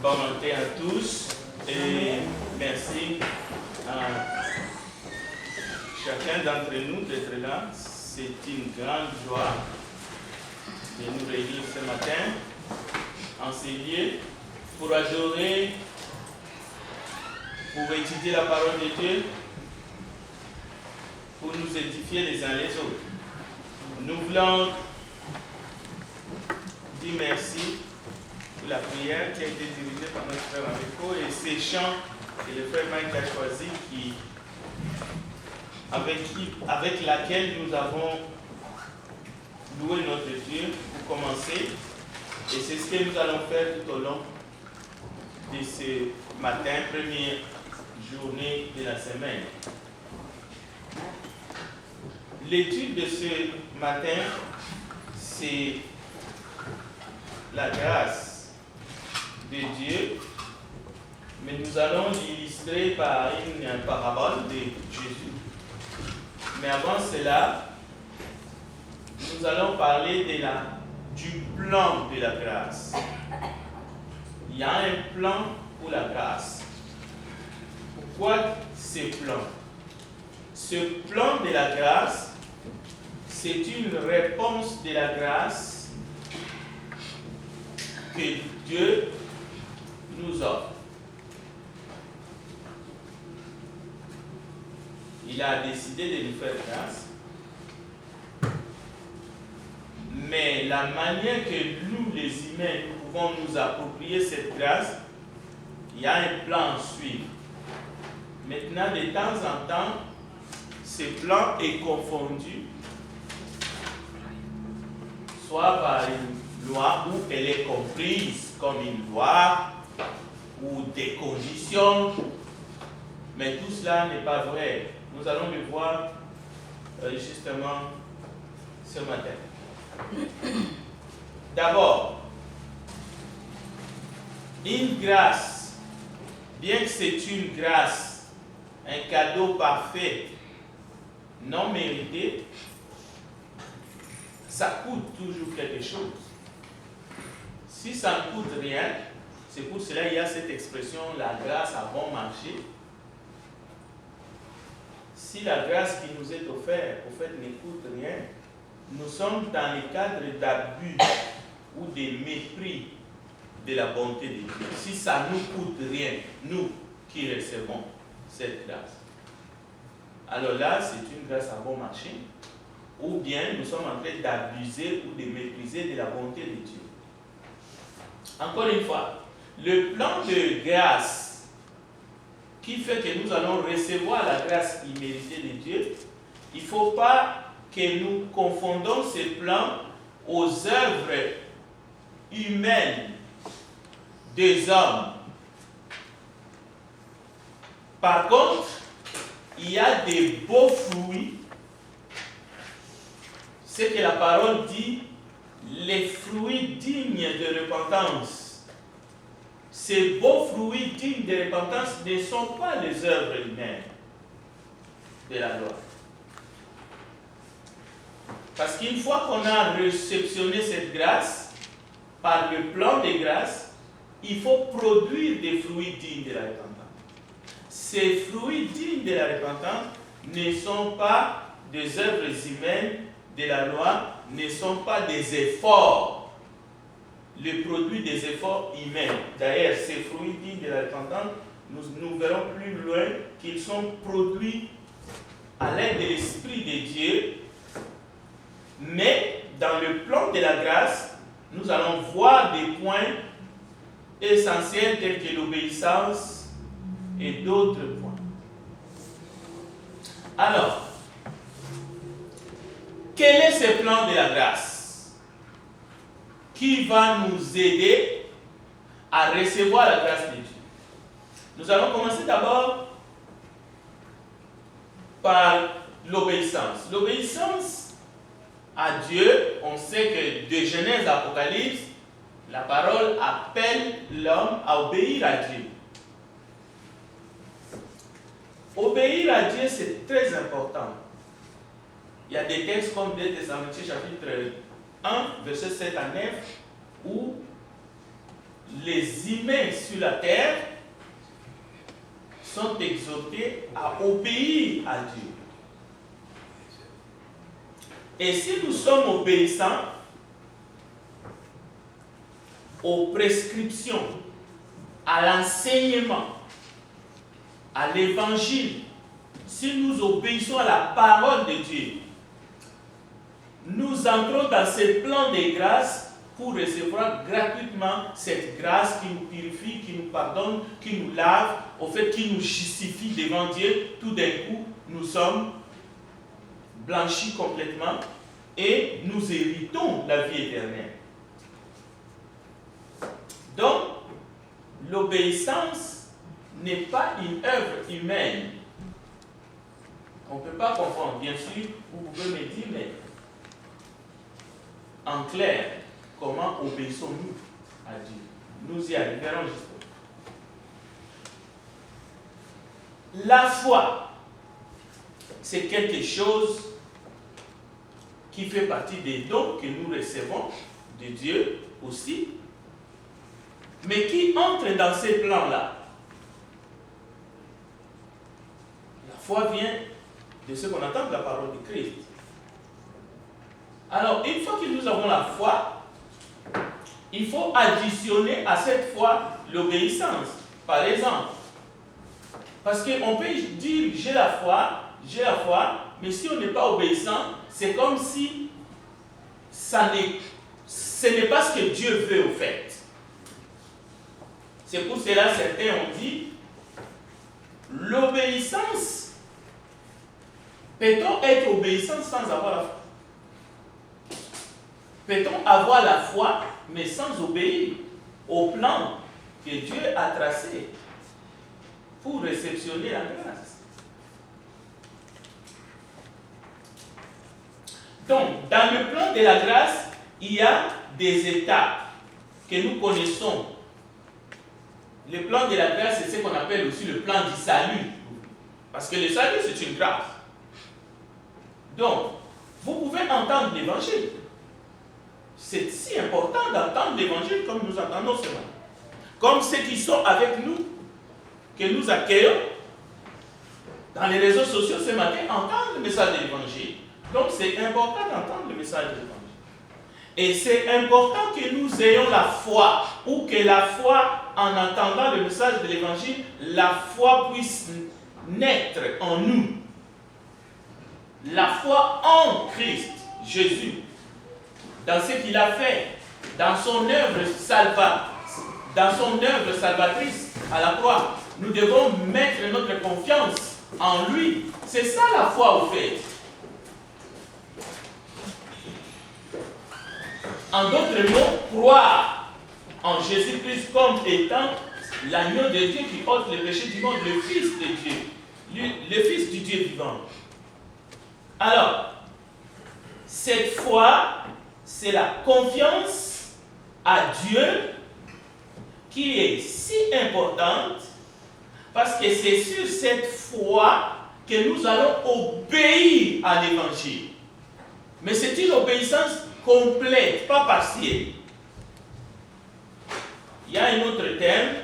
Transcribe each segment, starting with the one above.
Bon matin à tous et merci à chacun d'entre nous d'être là. C'est une grande joie de nous réunir ce matin en ces lieux pour adorer, pour étudier la parole de Dieu, pour nous édifier les uns les autres. Nous voulons dire merci pour la prière qui a été dirigée par notre frère Ameko et ces chants que le frère Mike a choisi avec laquelle nous avons loué notre Dieu pour commencer. Et c'est ce que nous allons faire tout au long de ce matin, première journée de la semaine. L'étude de ce matin, c'est la grâce de Dieu, mais nous allons l'illustrer par une parabole de Jésus. Mais avant cela, nous allons parler du plan de la grâce. Il y a un plan pour la grâce. Pourquoi ce plan? Ce plan de la grâce, c'est une réponse de la grâce que Dieu nous offre. Il a décidé de nous faire grâce. Mais la manière que nous, les humains, nous pouvons nous approprier cette grâce, il y a un plan à suivre. Maintenant, de temps en temps, ce plan est confondu, soit par une loi où elle est comprise comme une loi ou des conditions, mais tout cela n'est pas vrai. Nous allons le voir justement ce matin. D'abord, une grâce, bien que c'est une grâce, un cadeau parfait, non mérité, ça coûte toujours quelque chose. Si ça ne coûte rien, c'est pour cela qu'il y a cette expression, la grâce à bon marché. Si la grâce qui nous est offerte, au fait, ne coûte rien, nous sommes dans le cadre d'abus ou de mépris de la bonté de Dieu. Si ça ne nous coûte rien, nous qui recevons cette grâce, alors là, c'est une grâce à bon marché, ou bien nous sommes en train d'abuser ou de mépriser de la bonté de Dieu. Encore une fois, le plan de grâce qui fait que nous allons recevoir la grâce imméritée de Dieu, il ne faut pas que nous confondons ce plan aux œuvres humaines des hommes. Par contre, il y a des beaux fruits, ce que la parole dit, les fruits dignes de repentance. Ces beaux fruits dignes de repentance ne sont pas les œuvres humaines de la loi. Parce qu'une fois qu'on a réceptionné cette grâce, par le plan de grâce, il faut produire des fruits dignes de la repentance. Ces fruits dignes de la repentance ne sont pas des œuvres humaines de la loi, ne sont pas des efforts, le produit des efforts humains. D'ailleurs, ces fruits dignes de la repentance, nous verrons plus loin qu'ils sont produits à l'aide de l'Esprit de Dieu, mais dans le plan de la grâce, nous allons voir des points essentiels tels que l'obéissance et d'autres points. Alors, quel est ce plan de la grâce qui va nous aider à recevoir la grâce de Dieu? Nous allons commencer d'abord par l'obéissance. L'obéissance à Dieu, on sait que de Genèse à Apocalypse, la parole appelle l'homme à obéir à Dieu. Obéir à Dieu, c'est très important. Il y a des textes comme 2 Thessaloniciens chapitre 1, verset 7 à 9, où les humains sur la terre sont exhortés à obéir à Dieu. Et si nous sommes obéissants aux prescriptions, à l'enseignement, à l'évangile, si nous obéissons à la parole de Dieu, nous entrons dans ce plan de grâce pour recevoir gratuitement cette grâce qui nous purifie, qui nous pardonne, qui nous lave, au fait, qui nous justifie devant Dieu. Tout d'un coup, nous sommes blanchis complètement et nous héritons la vie éternelle. Donc, l'obéissance n'est pas une œuvre humaine. On ne peut pas comprendre. Bien sûr, vous pouvez me dire, mais en clair, comment obéissons-nous à Dieu? Nous y arriverons justement. La foi, c'est quelque chose qui fait partie des dons que nous recevons de Dieu aussi, mais qui entre dans ces plans-là. La foi vient de ce qu'on entend de la parole de Christ. Alors, une fois que nous avons la foi, il faut additionner à cette foi l'obéissance. Par exemple, parce qu'on peut dire j'ai la foi, mais si on n'est pas obéissant, c'est comme si ce n'est pas ce que Dieu veut au fait. C'est pour cela certains ont dit l'obéissance. Peut-on être obéissant sans avoir la foi? Peut-on avoir la foi, mais sans obéir au plan que Dieu a tracé pour réceptionner la grâce? Donc, dans le plan de la grâce, il y a des étapes que nous connaissons. Le plan de la grâce, c'est ce qu'on appelle aussi le plan du salut. Parce que le salut, c'est une grâce. Donc, vous pouvez entendre l'évangile. C'est si important d'entendre l'évangile comme nous entendons ce matin. Comme ceux qui sont avec nous, que nous accueillons dans les réseaux sociaux ce matin, entendent le message de l'évangile. Donc c'est important d'entendre le message de l'évangile. Et c'est important que nous ayons la foi, ou que la foi, en entendant le message de l'évangile, la foi puisse naître en nous. La foi en Christ, Jésus, dans ce qu'il a fait, dans son œuvre salvatrice à la croix. Nous devons mettre notre confiance en lui. C'est ça la foi au fait. En d'autres mots, croire en Jésus-Christ comme étant l'agneau de Dieu qui ôte le péché du monde, le Fils de Dieu, le Fils du Dieu vivant. Alors, cette foi, c'est la confiance à Dieu qui est si importante parce que c'est sur cette foi que nous allons obéir à l'évangile. Mais c'est une obéissance complète, pas partielle. Il y a un autre terme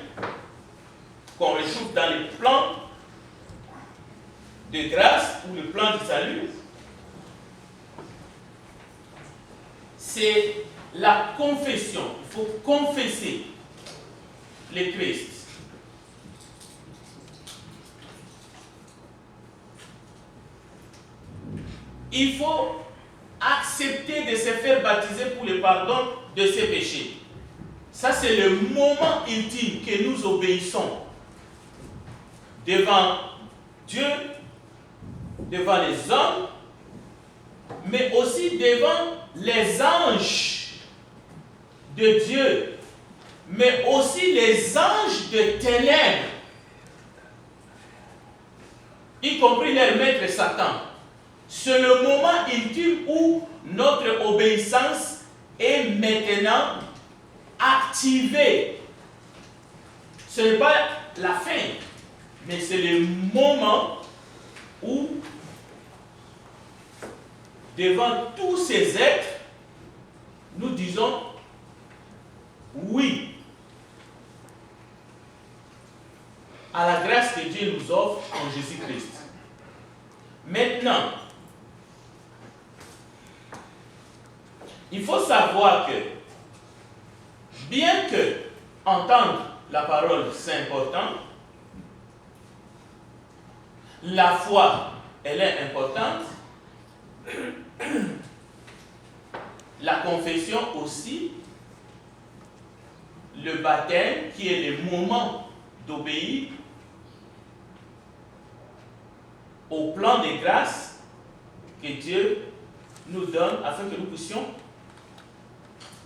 qu'on retrouve dans les plans de grâce ou le plan du salut. C'est la confession. Il faut confesser le Christ. Il faut accepter de se faire baptiser pour le pardon de ses péchés. Ça, c'est le moment ultime que nous obéissons devant Dieu, devant les hommes, mais aussi devant les anges de Dieu, mais aussi les anges de ténèbres, y compris leur maître Satan. C'est le moment ultime où notre obéissance est maintenant activée. Ce n'est pas la fin, mais c'est le moment où, devant tous ces êtres, nous disons oui à la grâce que Dieu nous offre en Jésus-Christ. Maintenant, il faut savoir que, bien que entendre la parole c'est important, la foi elle est importante, la confession aussi, le baptême qui est le moment d'obéir au plan de grâce que Dieu nous donne afin que nous puissions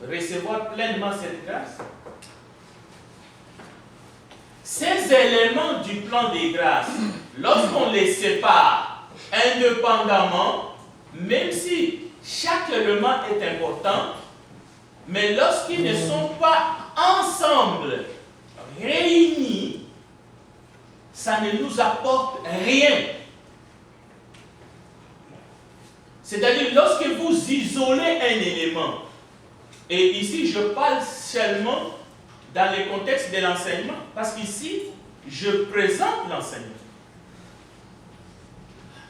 recevoir pleinement cette grâce. Ces éléments du plan de grâce, lorsqu'on les sépare indépendamment, même si chaque élément est important, mais lorsqu'ils ne sont pas ensemble, réunis, ça ne nous apporte rien. C'est-à-dire, lorsque vous isolez un élément, et ici je parle seulement dans le contexte de l'enseignement, parce qu'ici, je présente l'enseignement.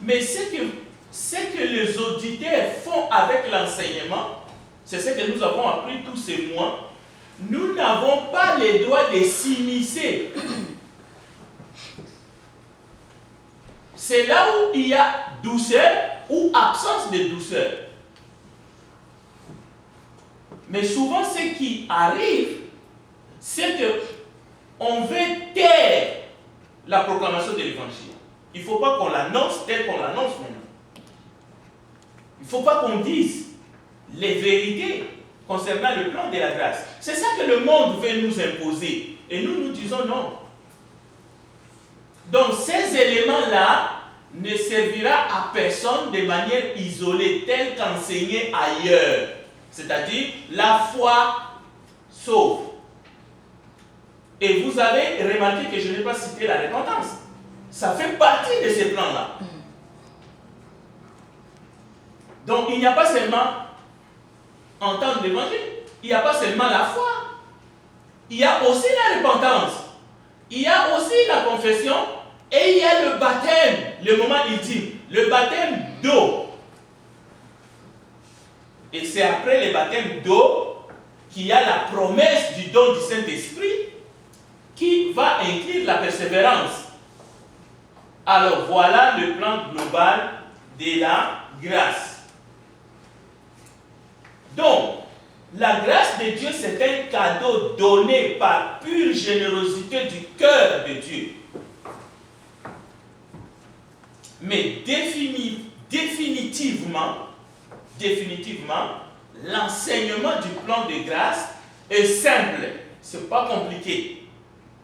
Mais ce que les auditeurs font avec l'enseignement, c'est ce que nous avons appris tous ces mois, nous n'avons pas le droit de s'immiscer. C'est là où il y a douceur ou absence de douceur. Mais souvent, ce qui arrive, c'est qu'on veut taire la proclamation de l'évangile. Il ne faut pas qu'on l'annonce tel qu'on l'annonce maintenant. Il ne faut pas qu'on dise les vérités concernant le plan de la grâce. C'est ça que le monde veut nous imposer. Et nous, nous disons non. Donc, ces éléments-là ne servira à personne de manière isolée, telle qu'enseignée ailleurs. C'est-à-dire, la foi sauve. Et vous avez remarqué que je n'ai pas cité la repentance. Ça fait partie de ces plans-là. Donc, il n'y a pas seulement entendre l'évangile, il n'y a pas seulement la foi, il y a aussi la repentance, il y a aussi la confession, et il y a le baptême, le moment ultime, le baptême d'eau. Et c'est après le baptême d'eau qu'il y a la promesse du don du Saint-Esprit qui va inclure la persévérance. Alors voilà le plan global de la grâce. Donc, la grâce de Dieu, c'est un cadeau donné par pure générosité du cœur de Dieu. Mais définitivement, l'enseignement du plan de grâce est simple. Ce n'est pas compliqué.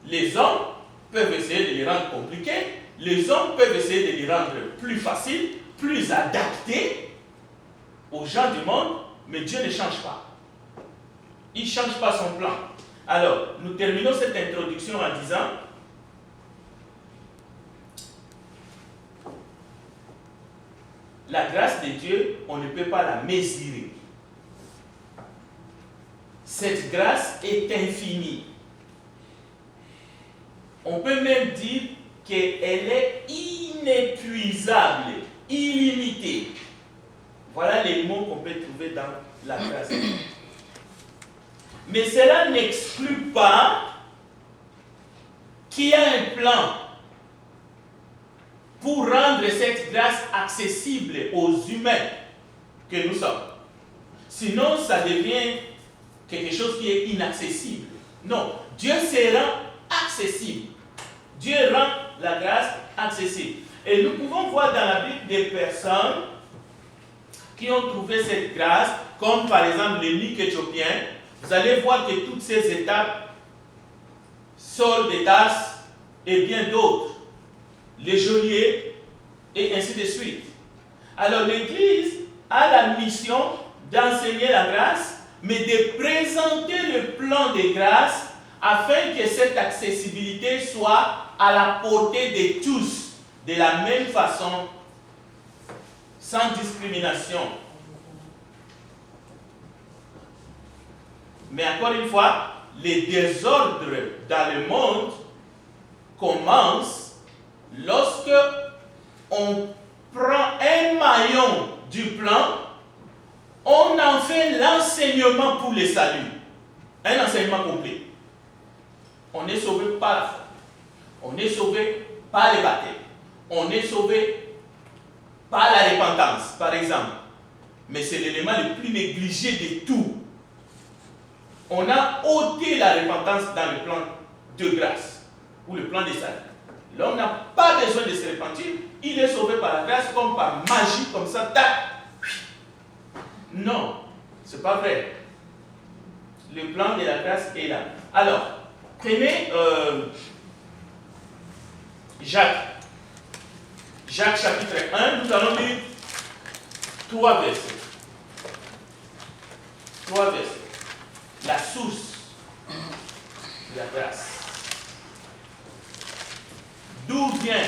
Les hommes peuvent essayer de les rendre compliqués. Les hommes peuvent essayer de les rendre plus faciles, plus adaptés aux gens du monde. Mais Dieu ne change pas. Il ne change pas son plan. Alors, nous terminons cette introduction en disant la grâce de Dieu, on ne peut pas la mesurer. Cette grâce est infinie. On peut même dire qu'elle est inépuisable, illimitée. Voilà les mots qu'on peut trouver dans la grâce. Mais cela n'exclut pas qu'il y a un plan pour rendre cette grâce accessible aux humains que nous sommes. Sinon, ça devient quelque chose qui est inaccessible. Non, Dieu se rend accessible. Dieu rend la grâce accessible. Et nous pouvons voir dans la Bible des personnes qui ont trouvé cette grâce, comme par exemple l'eunuque éthiopien, vous allez voir que toutes ces étapes, Saul de Tarse et bien d'autres, les geôliers et ainsi de suite. Alors l'Église a la mission d'enseigner la grâce, mais de présenter le plan de grâce afin que cette accessibilité soit à la portée de tous, de la même façon, sans discrimination. Mais encore une fois, les désordres dans le monde commencent lorsque on prend un maillon du plan, on en fait l'enseignement pour le salut. Un enseignement complet. On est sauvé par la foi. On est sauvé par le baptême. On est sauvé par la repentance, par exemple. Mais c'est l'élément le plus négligé de tout. On a ôté la repentance dans le plan de grâce, ou le plan de salut. L'homme n'a pas besoin de se repentir, il est sauvé par la grâce comme par magie, comme ça, tac. Non, c'est pas vrai. Le plan de la grâce est là. Alors, prenez Jacques. Jacques chapitre 1, nous allons lire 3 versets. 3 versets. La source de la grâce. D'où vient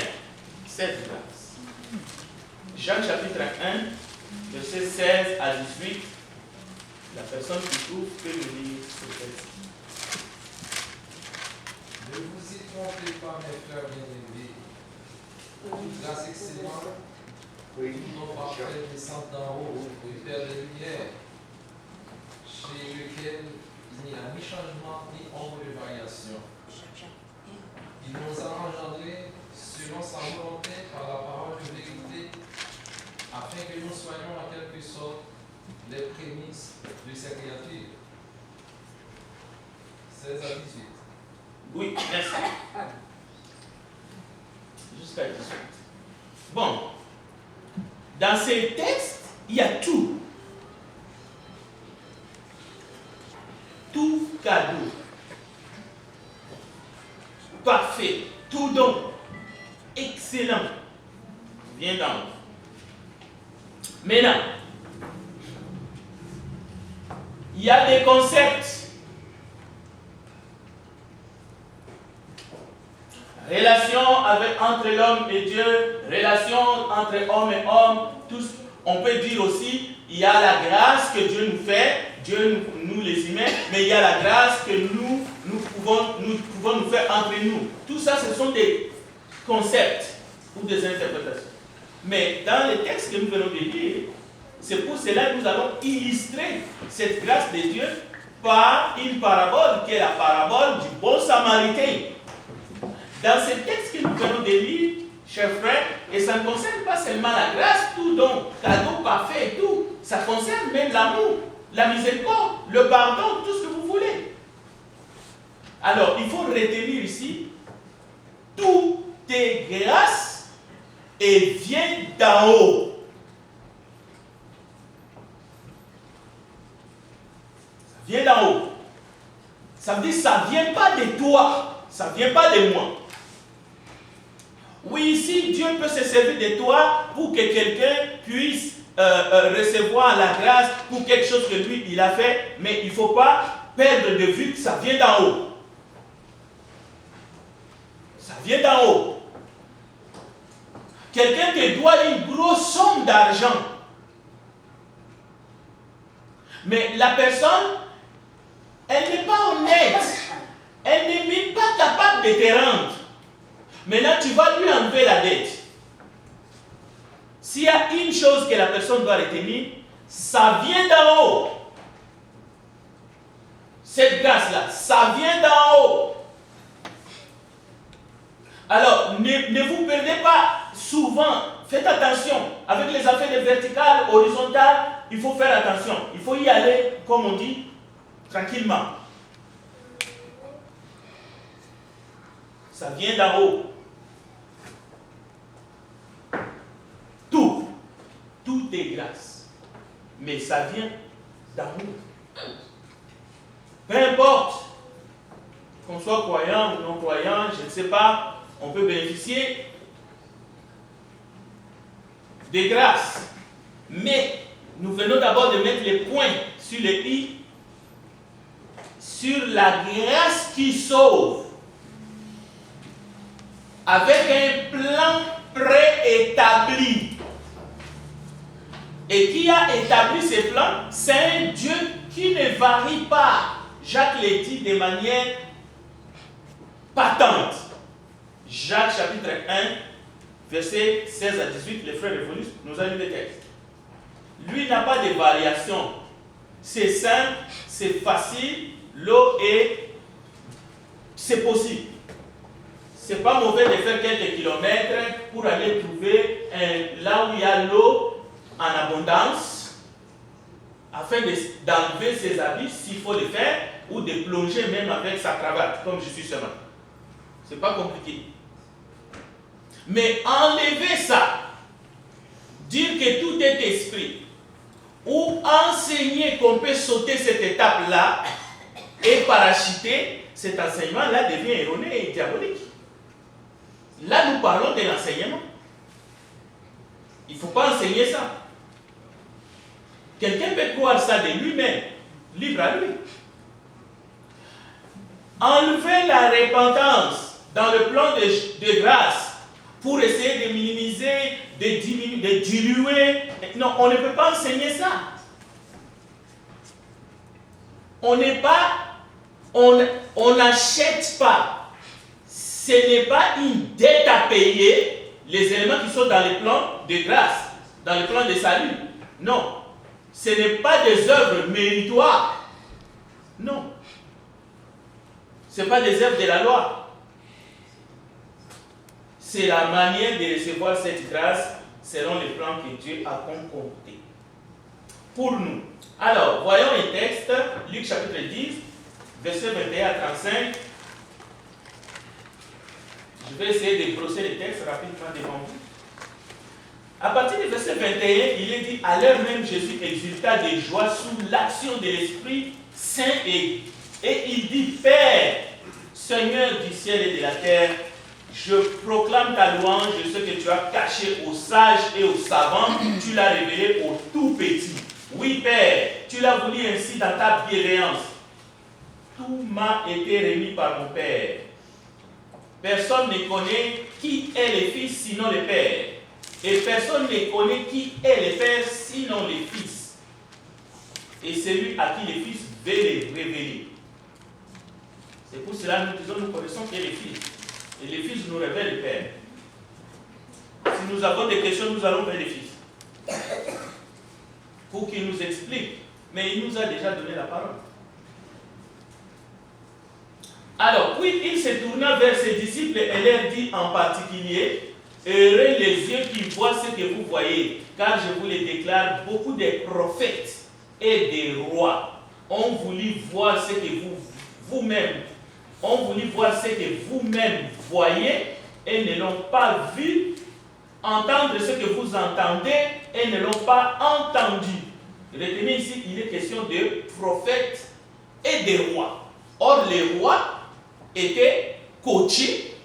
cette grâce? Jacques chapitre 1, verset 16 à 18. La personne qui trouve peut me lire ce texte. Ne vous y trompez pas, mes frères bien-aimés. Toute grâce excellente, tout don parfait descend d'en haut, du Père de lumière, chez lequel il n'y a ni changement ni ombre de variation. Il nous a engendrés selon sa volonté par la parole de vérité, afin que nous soyons en quelque sorte les prémices de ses créatures. 16 à 18. Oui, merci. Jusqu'à 18. Bon. Dans ces textes, il y a tout. Tout cadeau. Parfait. Tout don. Excellent. Vient d'en haut. Maintenant, il y a des concepts. Relation entre l'homme et Dieu, relation entre homme et homme, tous. On peut dire aussi, il y a la grâce que Dieu nous fait, Dieu nous les humains, mais il y a la grâce que nous pouvons nous faire entre nous. Tout ça, ce sont des concepts ou des interprétations. Mais dans les textes que nous venons de lire, c'est pour cela que nous allons illustrer cette grâce de Dieu par une parabole qui est la parabole du bon samaritain. Dans ces textes que nous venons de lire, chers frères, et ça ne concerne pas seulement la grâce, tout don, cadeau parfait et tout, ça concerne même l'amour, la miséricorde, le pardon, tout ce que vous voulez. Alors, il faut retenir ici, tout est grâce et vient d'en haut. Ça vient d'en haut. Ça veut dire que ça ne vient pas de toi, ça ne vient pas de moi. Oui, ici, Dieu peut se servir de toi pour que quelqu'un puisse recevoir la grâce pour quelque chose que lui, il a fait, mais il ne faut pas perdre de vue que ça vient d'en haut. Ça vient d'en haut. Quelqu'un te doit une grosse somme d'argent. Mais la personne, elle n'est pas honnête. Elle n'est même pas capable de te rendre. Maintenant, tu vas lui enlever la dette. S'il y a une chose que la personne doit retenir, ça vient d'en haut. Cette grâce-là, ça vient d'en haut. Alors, ne vous perdez pas souvent. Faites attention. Avec les affaires de verticales, horizontales, il faut faire attention. Il faut y aller, comme on dit, tranquillement. Ça vient d'en haut. Tout est grâce. mais ça vient d'amour. Peu importe qu'on soit croyant ou non croyant, je ne sais pas, on peut bénéficier des grâces. Mais nous venons d'abord de mettre les points sur les i, sur la grâce qui sauve, avec un plan préétabli. Et qui a établi ces plans? C'est un Dieu qui ne varie pas. Jacques l'a dit de manière patente. Jacques chapitre 1, versets 16 à 18, les frères révolus nous a lu des textes. Lui n'a pas de variation. C'est simple, c'est facile, l'eau est... C'est possible. C'est pas mauvais de faire quelques kilomètres pour aller trouver là où il y a l'eau en abondance, afin d'enlever ses habits s'il faut le faire, ou de plonger même avec sa cravate, comme je suis ce matin. C'est pas compliqué. Mais enlever ça, dire que tout est esprit, ou enseigner qu'on peut sauter cette étape-là et parachuter, cet enseignement-là devient erroné et diabolique. Là, nous parlons de l'enseignement. Il ne faut pas enseigner ça. Quelqu'un peut croire ça de lui-même, libre à lui. Enlever la repentance dans le plan de grâce pour essayer de minimiser, de diluer. Non, on ne peut pas enseigner ça. On n'est pas, on n'achète pas. Ce n'est pas une dette à payer, les éléments qui sont dans le plan de grâce, dans le plan de salut. Non. Ce n'est pas des œuvres méritoires. Non. Ce n'est pas des œuvres de la loi. C'est la manière de recevoir cette grâce selon les plans que Dieu a concoctés pour nous. Alors, voyons les textes. Luc chapitre 10, versets 21 à 35. Je vais essayer de brosser les textes rapidement devant vous. À partir du verset 21, il est dit, à l'heure même, Jésus exulta de joie sous l'action de l'Esprit Saint et il dit, Père, Seigneur du ciel et de la terre, je proclame ta louange de ce que tu as caché aux sages et aux savants, tu l'as révélé aux tout petits. Oui, Père, tu l'as voulu ainsi dans ta bienveillance. Tout m'a été remis par mon Père. Personne ne connaît qui est le Fils sinon le Père. Et personne ne connaît qui est le Père sinon le Fils. Et celui à qui le Fils veut le révéler. C'est pour cela que nous disons, nous connaissons qui est le Fils. Et le Fils nous révèle le Père. Si nous avons des questions, nous allons vers le Fils. Pour qu'il nous explique. Mais il nous a déjà donné la parole. Alors, puis il se tourna vers ses disciples et leur dit en particulier, heureux les yeux qui voient ce que vous voyez, car je vous le déclare, beaucoup de prophètes et des rois ont voulu voir ce que vous-même voyez et ne l'ont pas vu, entendre ce que vous entendez et ne l'ont pas entendu. Retenez ici, il est question de prophètes et des rois. Or, les rois étaient coachés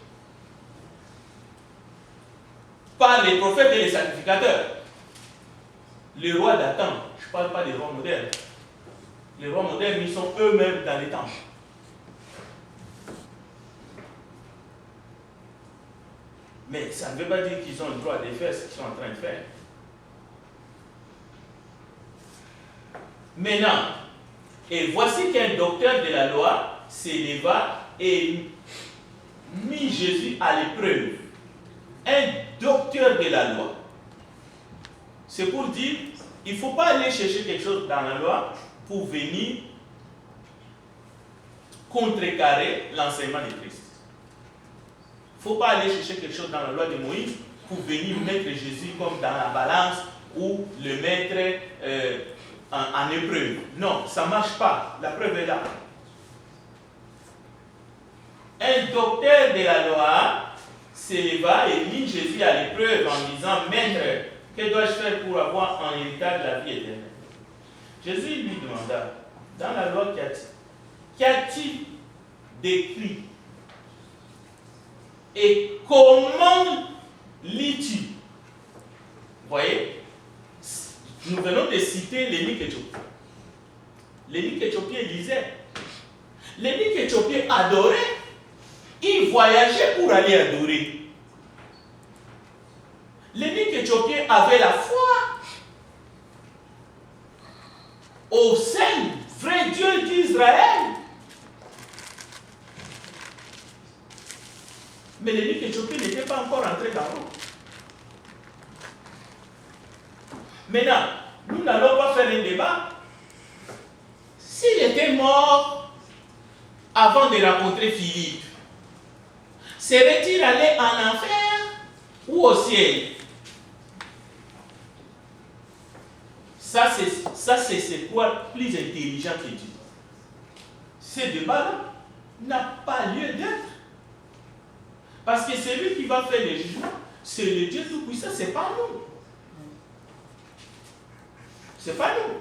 par les prophètes et les sacrificateurs. Les rois d'Adam, je ne parle pas des rois modernes. Les rois modernes, ils sont eux-mêmes dans les temples. Mais ça ne veut pas dire qu'ils ont le droit de faire ce qu'ils sont en train de faire. Maintenant, et voici qu'un docteur de la loi s'éleva et mit Jésus à l'épreuve. Un docteur de la loi. C'est pour dire, il ne faut pas aller chercher quelque chose dans la loi pour venir contrecarrer l'enseignement de Christ. Il ne faut pas aller chercher quelque chose dans la loi de Moïse pour venir mettre Jésus comme dans la balance ou le mettre en épreuve. Non, ça ne marche pas. La preuve est là. Un docteur de la loi s'éleva et mit Jésus à l'épreuve en disant, Maître, que dois-je faire pour avoir en héritage la vie éternelle? Jésus lui demanda, dans la loi, qu'y a-t-il d'écrit? Et comment lis-tu? Vous voyez? Nous venons de citer l'énigme éthiopien. L'énigme éthiopien lisait. L'énigme éthiopien adorait. Il voyageait pour aller adorer. L'énigme éthiopien avait la foi au Saint, vrai Dieu d'Israël. Mais l'énigme éthiopien n'était pas encore entré dans l'eau. Maintenant, nous n'allons pas faire un débat. S'il était mort avant de rencontrer Philippe, serait-il allé en enfer ou au ciel? Ça, c'est quoi plus intelligent que Dieu? Ce débat-là n'a pas lieu d'être. Parce que celui qui va faire les jugements, c'est le Dieu Tout-Puissant, ce n'est pas nous. Ce n'est pas nous.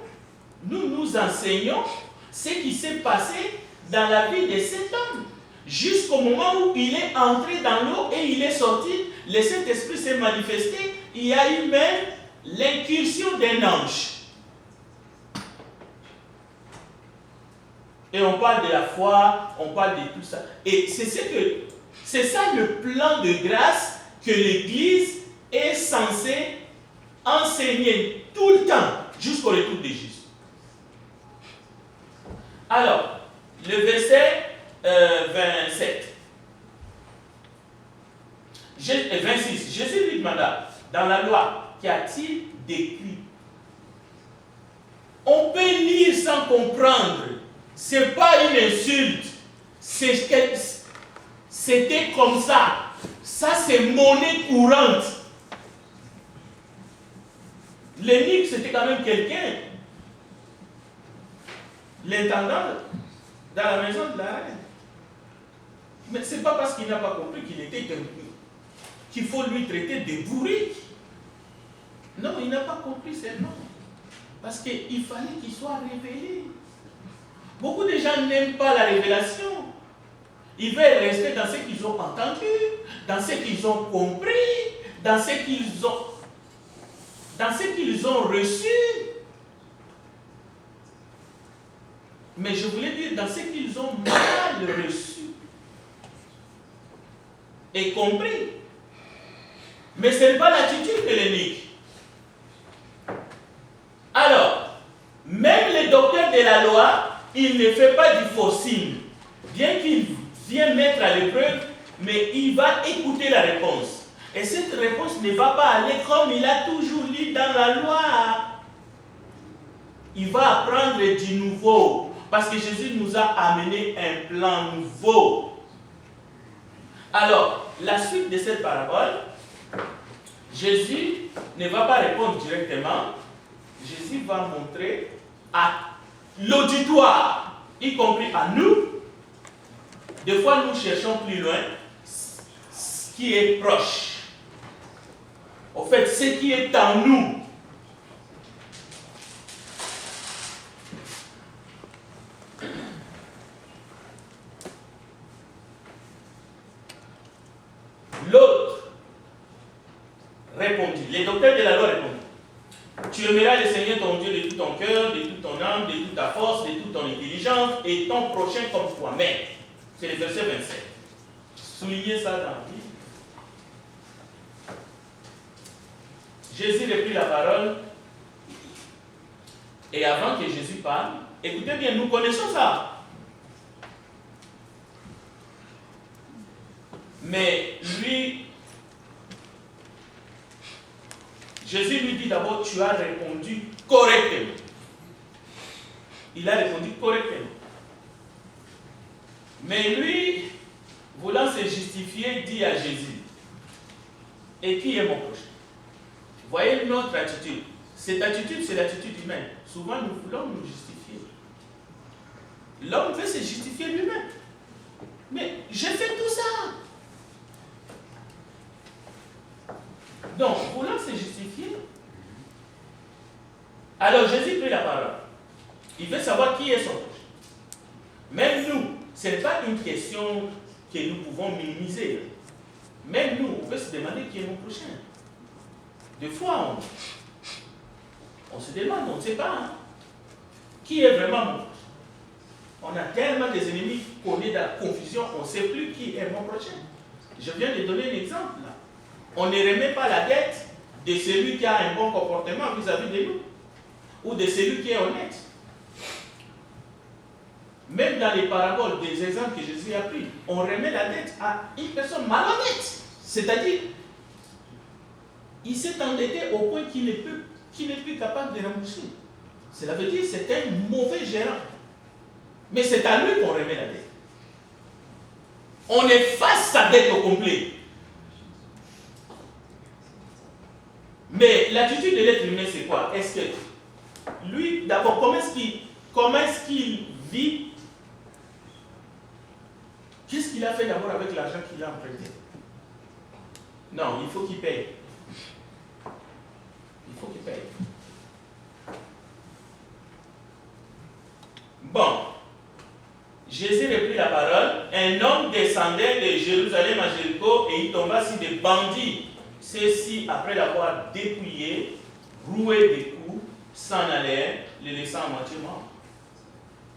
Nous nous enseignons ce qui s'est passé dans la vie de cet homme. Jusqu'au moment où il est entré dans l'eau et il est sorti, le Saint-Esprit s'est manifesté, il y a eu même l'incursion d'un ange. Et on parle de la foi, on parle de tout ça. Et c'est ça le plan de grâce que l'Église est censée enseigner tout le temps jusqu'au retour de Jésus. Alors, le verset 27. 26. Jésus lui demanda, dans la loi, qu'y a-t-il d'écrit? On peut lire sans comprendre. Ce n'est pas une insulte. C'était comme ça. Ça, c'est monnaie courante. L'énigme, c'était quand même quelqu'un. L'intendant dans la maison de la reine. Mais ce n'est pas parce qu'il n'a pas compris qu'il faut lui traiter de bourrique. Non, il n'a pas compris ces noms. Parce qu'il fallait qu'il soit révélé. Beaucoup de gens n'aiment pas la révélation. Ils veulent rester dans ce qu'ils ont entendu, dans ce qu'ils ont compris, dans ce qu'ils ont reçu. Mais je voulais dire dans ce qu'ils ont mal reçu et compris. Mais ce n'est pas l'attitude de l'énigme. Alors, même les docteurs de la loi, il ne fait pas du forcing. Bien qu'il vienne mettre à l'épreuve, mais il va écouter la réponse. Et cette réponse ne va pas aller comme il a toujours lu dans la loi. Il va apprendre du nouveau. Parce que Jésus nous a amené un plan nouveau. Alors, la suite de cette parabole, Jésus ne va pas répondre directement. Jésus va montrer à l'auditoire, y compris à nous. Des fois, nous cherchons plus loin ce qui est proche. En fait, ce qui est en nous. L'autre répondit, les docteurs de la loi répondent, tu aimeras le Seigneur ton Dieu de tout ton cœur, de toute ton âme, de toute ta force, de toute ton intelligence, et ton prochain comme toi-même. C'est le verset 27. Soulignez ça dans la Bible. Jésus reprit la parole, et avant que Jésus parle, écoutez bien, nous connaissons ça. Mais lui, Jésus lui dit d'abord, tu as répondu correctement. Il a répondu correctement. Mais lui, voulant se justifier, dit à Jésus, et qui est mon prochain? Voyez notre attitude. Cette attitude, c'est l'attitude humaine. Souvent, nous voulons nous justifier. L'homme veut se justifier lui-même. Mais j'ai fait tout ça. Donc, voulant se justifier, alors Jésus prit la parole. qui est son prochain. Même nous, ce n'est pas une question que nous pouvons minimiser. Même nous, on peut se demander qui est mon prochain. Des fois, on se demande, on ne sait pas, hein, qui est vraiment mon prochain. On a tellement des ennemis qu'on est dans la confusion, on ne sait plus qui est mon prochain. Je viens de donner un exemple là. On ne remet pas la dette de celui qui a un bon comportement vis-à-vis de nous, ou de celui qui est honnête. Même dans les paraboles, des exemples que Jésus a pris, on remet la dette à une personne malhonnête. C'est-à-dire, il s'est endetté au point qu'il n'est plus capable de rembourser. Cela veut dire que c'est un mauvais gérant. Mais c'est à lui qu'on remet la dette. On efface sa dette au complet. Mais l'attitude de l'être humain, c'est quoi? Est-ce que lui, d'abord, comment est-ce qu'il vit? Qu'est-ce qu'il a fait d'abord avec l'argent qu'il a emprunté? Non, il faut qu'il paye. Il faut qu'il paye. Bon, Jésus reprit la parole. Un homme descendait de Jérusalem à Jéricho et il tomba sur des bandits. Ceux-ci, après l'avoir dépouillé, roué des coups, s'en allèrent, les laissant à moitié morts.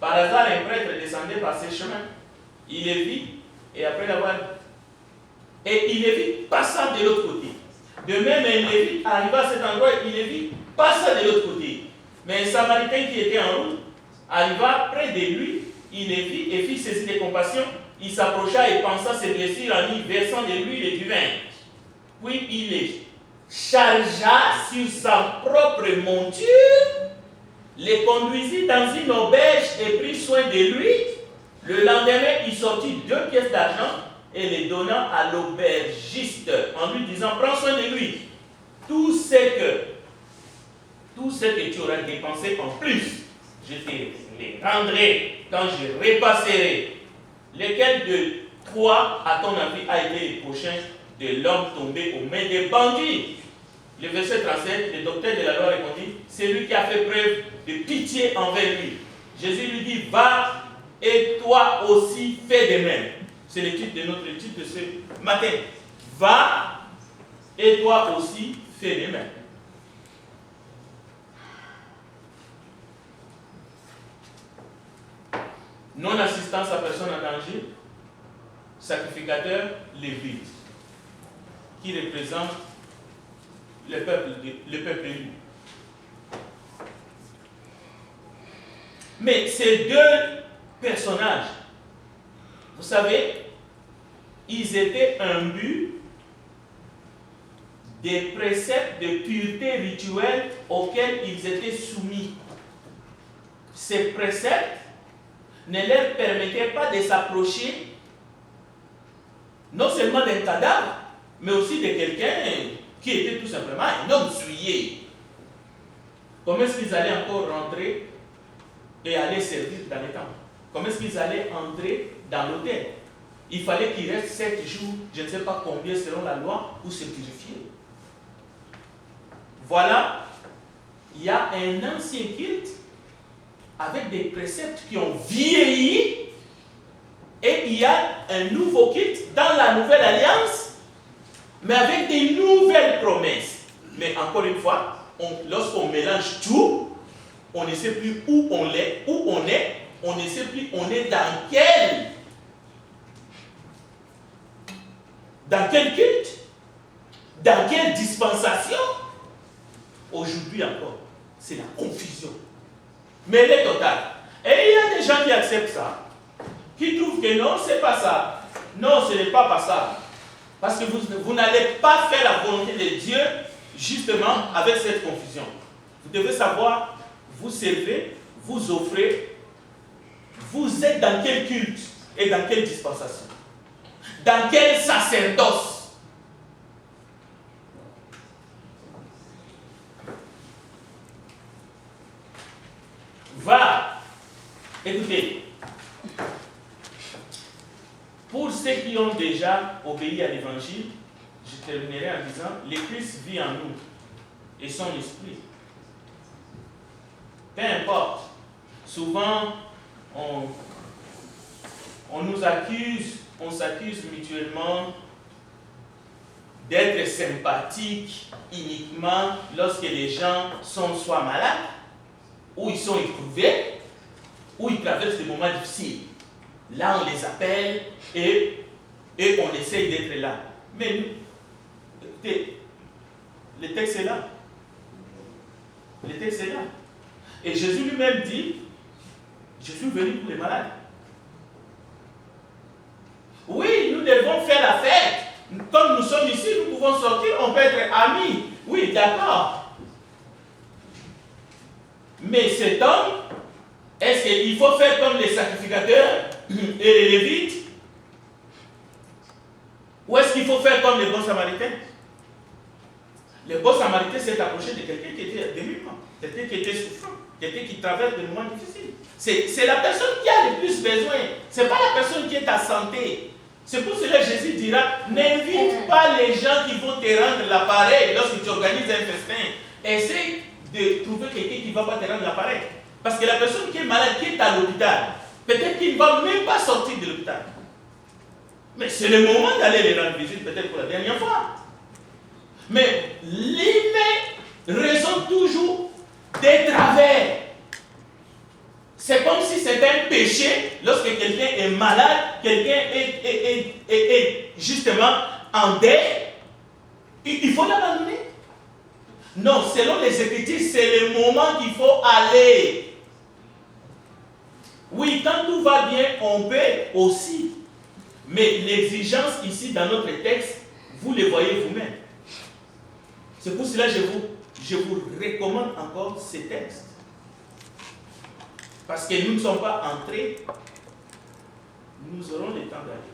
Par hasard, un prêtre descendait par ces chemins. Il les vit, et après l'avoir... Et il les vit passant de l'autre côté. De même, un Lévite arriva à cet endroit, il les vit passant de l'autre côté. Mais un Samaritain qui était en route arriva près de lui, il les vit et fit saisir de compassion. Il s'approcha et pensa ses blessures en y versant de l'huile et du vin. Puis il les chargea sur sa propre monture, les conduisit dans une auberge et prit soin de lui. Le lendemain, il sortit 2 pièces d'argent et les donna à l'aubergiste en lui disant: prends soin de lui. Tout ce que tu auras dépensé en plus, je te les rendrai quand je repasserai. Lequel de toi, à ton avis, a été le prochain de l'homme tombé aux mains des bandits? Le verset 37, le docteur de la loi répondit: c'est lui qui a fait preuve de pitié envers lui. Jésus lui dit: va et toi aussi fais de même. C'est le titre de notre étude de ce matin. Va et toi aussi fais de même. Non-assistance à personne en danger, sacrificateur lévite, qui représente le peuple élu. Mais ces 2 personnages, vous savez, ils étaient imbus des préceptes de pureté rituelle auxquels ils étaient soumis. Ces préceptes ne leur permettaient pas de s'approcher non seulement d'un cadavre, mais aussi de quelqu'un qui était tout simplement un homme souillé. Comment est-ce qu'ils allaient encore rentrer et aller servir dans les temples? Comment est-ce qu'ils allaient entrer dans l'autel? Il fallait qu'ils restent 7 jours, je ne sais pas combien selon la loi, pour se purifier. Voilà, il y a un ancien culte avec des préceptes qui ont vieilli, et il y a un nouveau culte dans la nouvelle alliance, mais avec des nouvelles promesses. Mais encore une fois, lorsqu'on mélange tout, on ne sait plus où on est, on ne sait plus on est dans quel culte, dans quelle dispensation. Aujourd'hui encore, c'est la confusion. Mais elle est totale. Et il y a des gens qui acceptent ça, qui trouvent que non, c'est pas ça. Non, ce n'est pas ça. Parce que vous n'allez pas faire la volonté de Dieu justement avec cette confusion. Vous devez savoir, vous servez, vous offrez, vous êtes dans quel culte et dans quelle dispensation, dans quel sacerdoce. Va, écoutez, pour ceux qui ont déjà obéi à l'évangile, je terminerai en disant: le Christ vit en nous et son esprit. Peu importe souvent, on nous accuse, on s'accuse mutuellement d'être sympathiques uniquement lorsque les gens sont soit malades, ou ils sont éprouvés, ou ils traversent des moments difficiles. Là, on les appelle et on essaye d'être là. Mais nous, écoutez, le texte est là. Le texte est là. Et Jésus lui-même dit, je suis venu pour les malades. Oui, nous devons faire la fête. Comme nous sommes ici, nous pouvons sortir, on peut être amis. Oui, d'accord. Mais cet homme, est-ce qu'il faut faire comme les sacrificateurs et les lévites? Ou est-ce qu'il faut faire comme les bons samaritains? Le bon samaritain s'est approché de quelqu'un qui était démuant, quelqu'un qui était souffrant, quelqu'un qui traverse des moments difficiles. C'est la personne qui a le plus besoin. Ce n'est pas la personne qui est à santé. C'est pour cela que Jésus dira, n'invite pas les gens qui vont te rendre l'appareil lorsque tu organises un festin. Essaye de trouver quelqu'un qui ne va pas te rendre l'appareil. Parce que la personne qui est malade, qui est à l'hôpital, peut-être qu'il ne va même pas sortir de l'hôpital. Mais c'est le moment d'aller les rendre visite, peut-être pour la dernière fois. Mais l'humain raisonne toujours des travers. C'est comme si c'était un péché lorsque quelqu'un est malade, quelqu'un est justement en deuil. Il faut l'abandonner. Non, selon les Écritures, c'est le moment qu'il faut aller. Oui, quand tout va bien, on peut aussi. Mais l'exigence ici dans notre texte, vous le voyez vous-même. C'est pour cela que je vous recommande encore ces textes. Parce que nous ne sommes pas entrés, nous aurons le temps d'aller.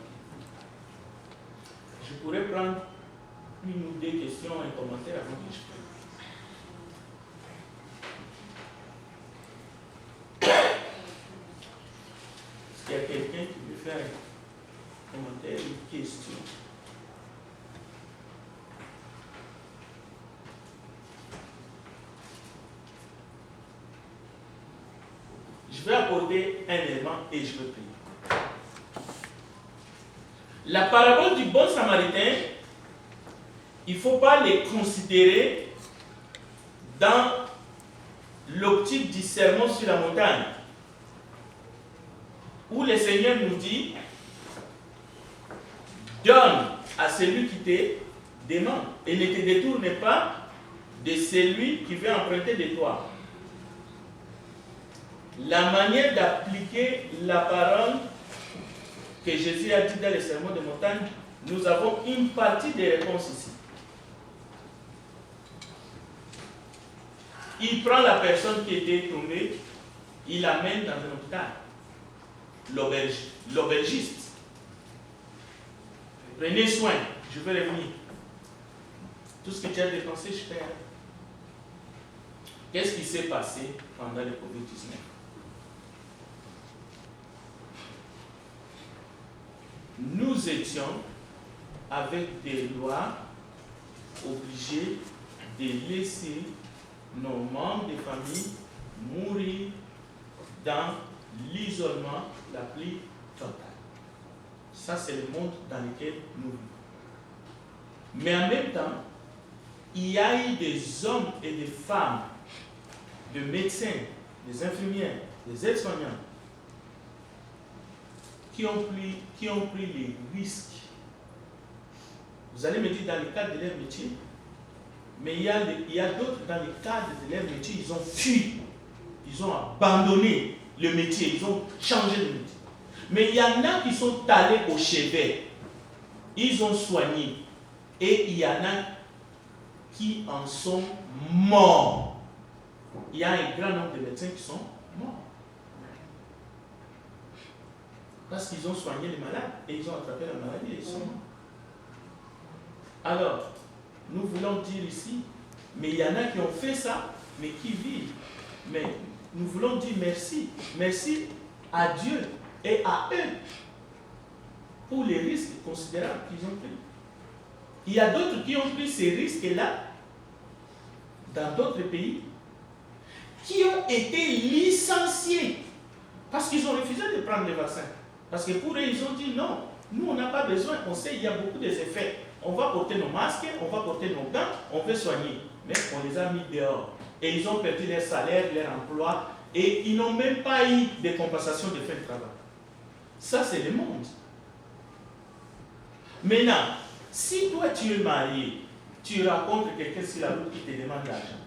Je pourrais prendre une ou deux questions, un commentaire avant que je fasse. Est-ce qu'il y a quelqu'un qui veut faire un commentaire, une question? Je vais apporter un élément et je vais prier. La parabole du bon samaritain, il ne faut pas les considérer dans l'optique du sermon sur la montagne, où le Seigneur nous dit, donne à celui qui te demande et ne te détourne pas de celui qui veut emprunter de toi. La manière d'appliquer la parole que Jésus a dit dans le sermon de montagne, nous avons une partie des réponses ici. Il prend la personne qui était tombée, il l'amène dans un hôpital. L'aubergiste. Prenez soin, je vais revenir. Tout ce que tu as dépensé, je perds. Qu'est-ce qui s'est passé pendant le Covid-19? Nous étions, avec des lois, obligés de laisser nos membres de famille mourir dans l'isolement la plus totale. Ça, c'est le monde dans lequel nous vivons. Mais en même temps, il y a eu des hommes et des femmes, des médecins, des infirmières, des aides-soignants, qui ont pris les risques. Vous allez me dire dans le cadre de leur métier, mais il y a d'autres dans le cadre de leur métier, ils ont fui, ils ont abandonné le métier, ils ont changé de métier. Mais il y en a qui sont allés au chevet, ils ont soigné, et il y en a qui en sont morts. Il y a un grand nombre de médecins qui sont morts. Parce qu'ils ont soigné les malades et ils ont attrapé la maladie et ils sont morts. Alors, nous voulons dire ici, mais il y en a qui ont fait ça, mais qui vivent. Mais nous voulons dire merci. Merci à Dieu et à eux pour les risques considérables qu'ils ont pris. Il y a d'autres qui ont pris ces risques-là dans d'autres pays, qui ont été licenciés Parce qu'ils ont refusé de prendre le vaccin. Parce que pour eux, ils ont dit non, nous on n'a pas besoin, on sait qu'il y a beaucoup d'effets. On va porter nos masques, on va porter nos gants, on veut soigner. Mais on les a mis dehors. Et ils ont perdu leur salaire, leur emploi, et ils n'ont même pas eu de compensation de fin de travail. Ça, c'est le monde. Maintenant, si toi tu es marié, tu rencontres quelqu'un sur la route qui te demande l'argent.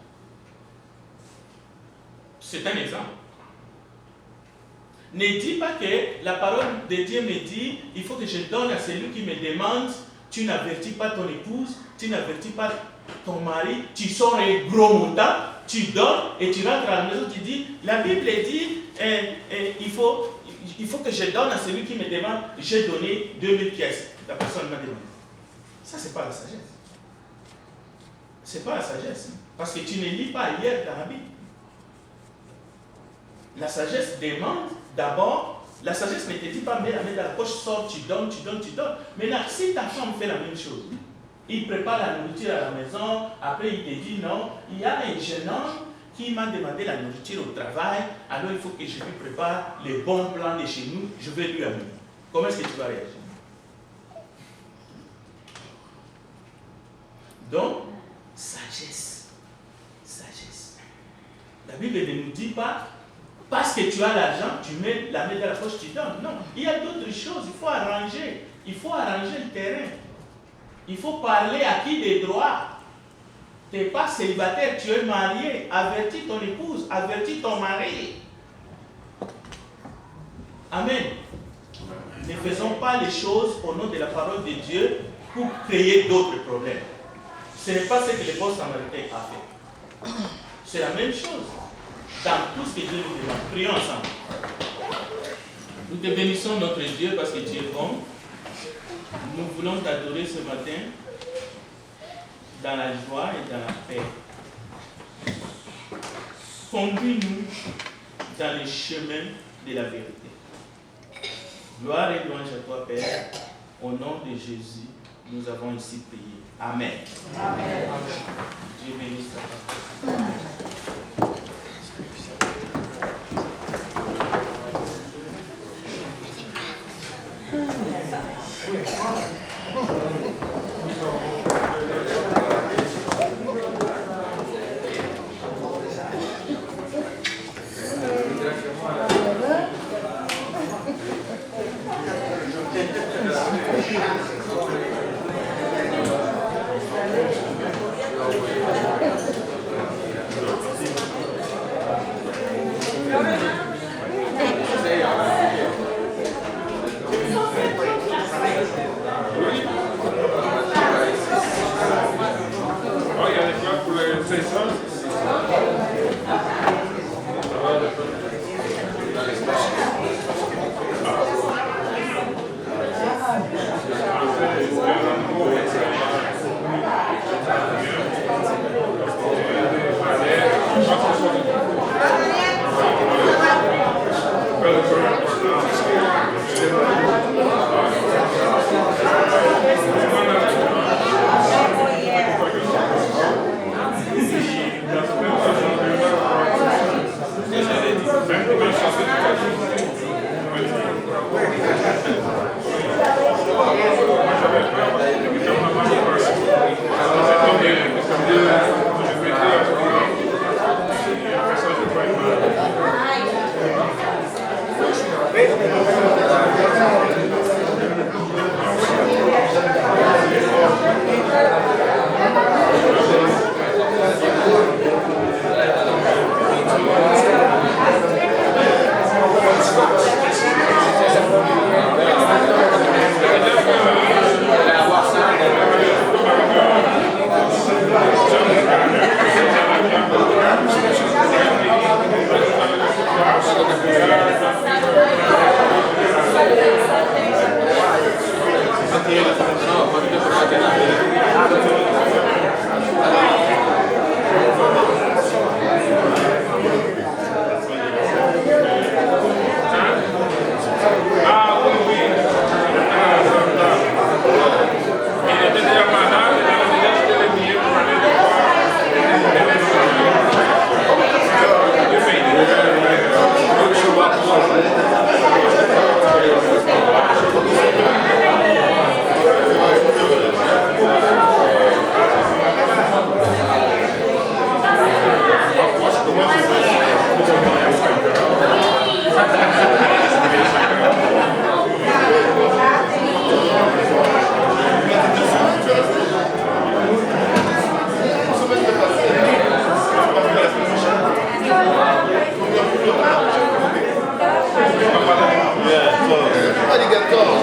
C'est un exemple. Ne dis pas que la parole de Dieu me dit, il faut que je donne à celui qui me demande, tu n'avertis pas ton épouse, tu n'avertis pas ton mari, tu sors un gros montant, tu donnes et tu rentres à la maison, tu dis, la Bible dit, il faut que je donne à celui qui me demande, j'ai donné 2000 pièces. La personne m'a demandé. Ça, c'est pas la sagesse. C'est pas la sagesse. Parce que tu ne lis pas hier dans la Bible. La sagesse demande d'abord, la sagesse ne te dit pas, mets la main dans la poche, sors, tu donnes, tu donnes, tu donnes. Maintenant, si ta femme fait la même chose, il prépare la nourriture à la maison, après il te dit non, il y a un jeune homme qui m'a demandé la nourriture au travail, alors il faut que je lui prépare les bons plans de chez nous, je vais lui amener. Comment est-ce que tu vas réagir? Donc, sagesse. Sagesse. La Bible ne nous dit pas, parce que tu as l'argent, tu mets la main dans la poche, tu donnes. Non, il y a d'autres choses, il faut arranger. Il faut arranger le terrain. Il faut parler à qui des droits. Tu n'es pas célibataire, tu es marié. Avertis ton épouse, avertis ton mari. Amen. Ne faisons pas les choses au nom de la parole de Dieu pour créer d'autres problèmes. Ce n'est pas ce que le bon samaritain a fait. C'est la même chose. Dans tout ce que Dieu nous demande. Prions ensemble. Nous te bénissons notre Dieu parce que tu es bon. Nous voulons t'adorer ce matin dans la joie et dans la paix. Conduis-nous dans les chemins de la vérité. Gloire et louange à toi, Père. Au nom de Jésus, nous avons ici prié. Amen. Amen. Dieu bénisse ta parole. alligator.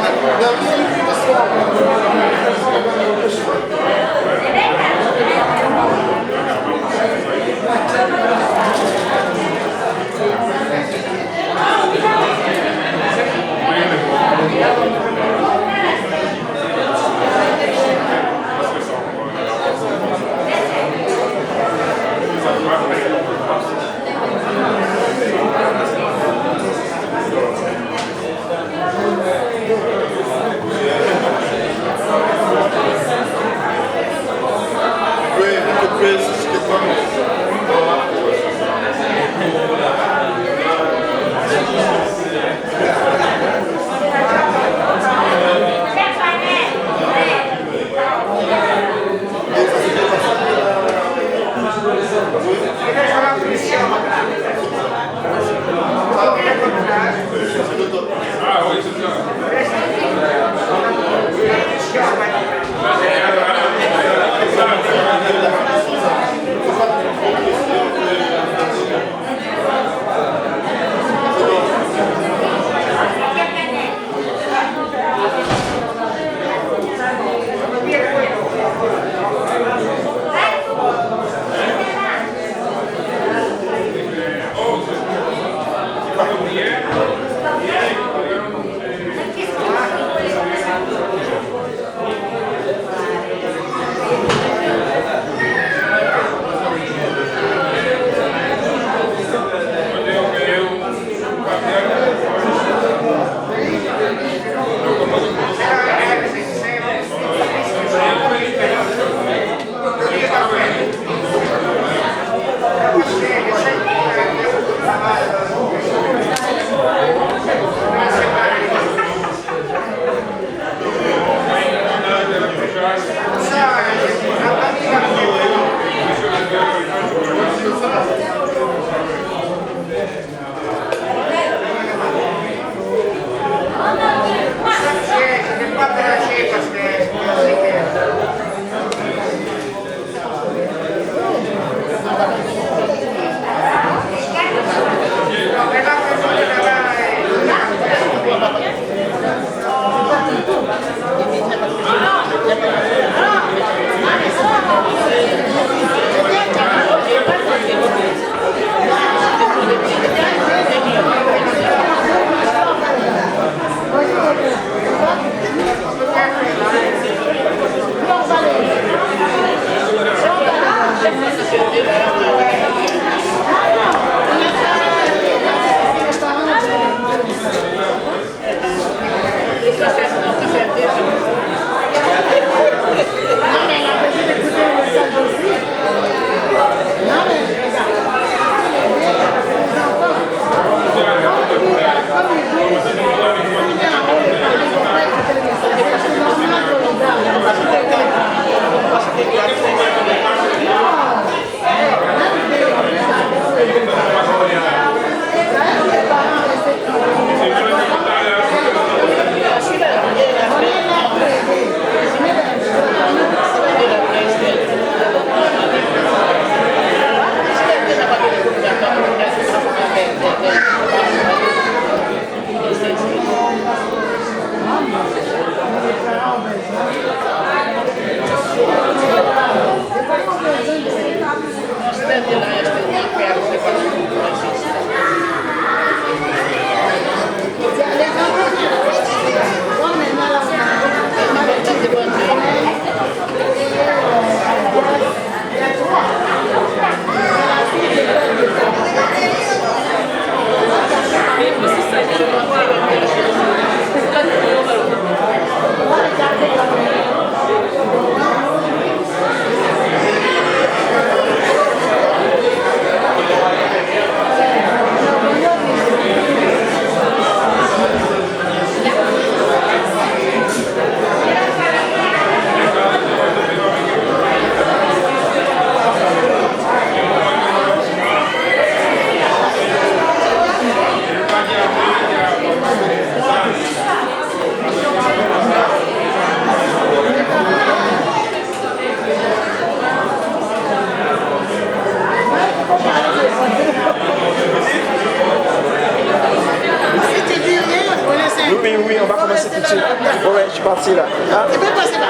là-dessus. Ouais, je suis parti là. Ah. Tu peux passer là.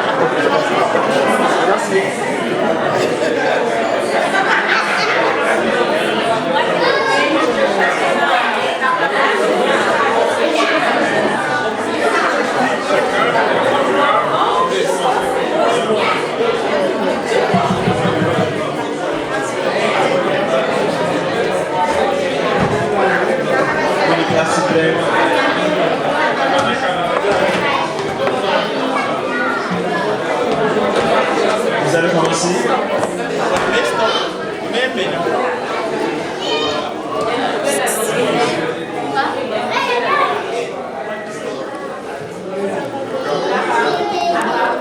Merci. Vous allez commencer.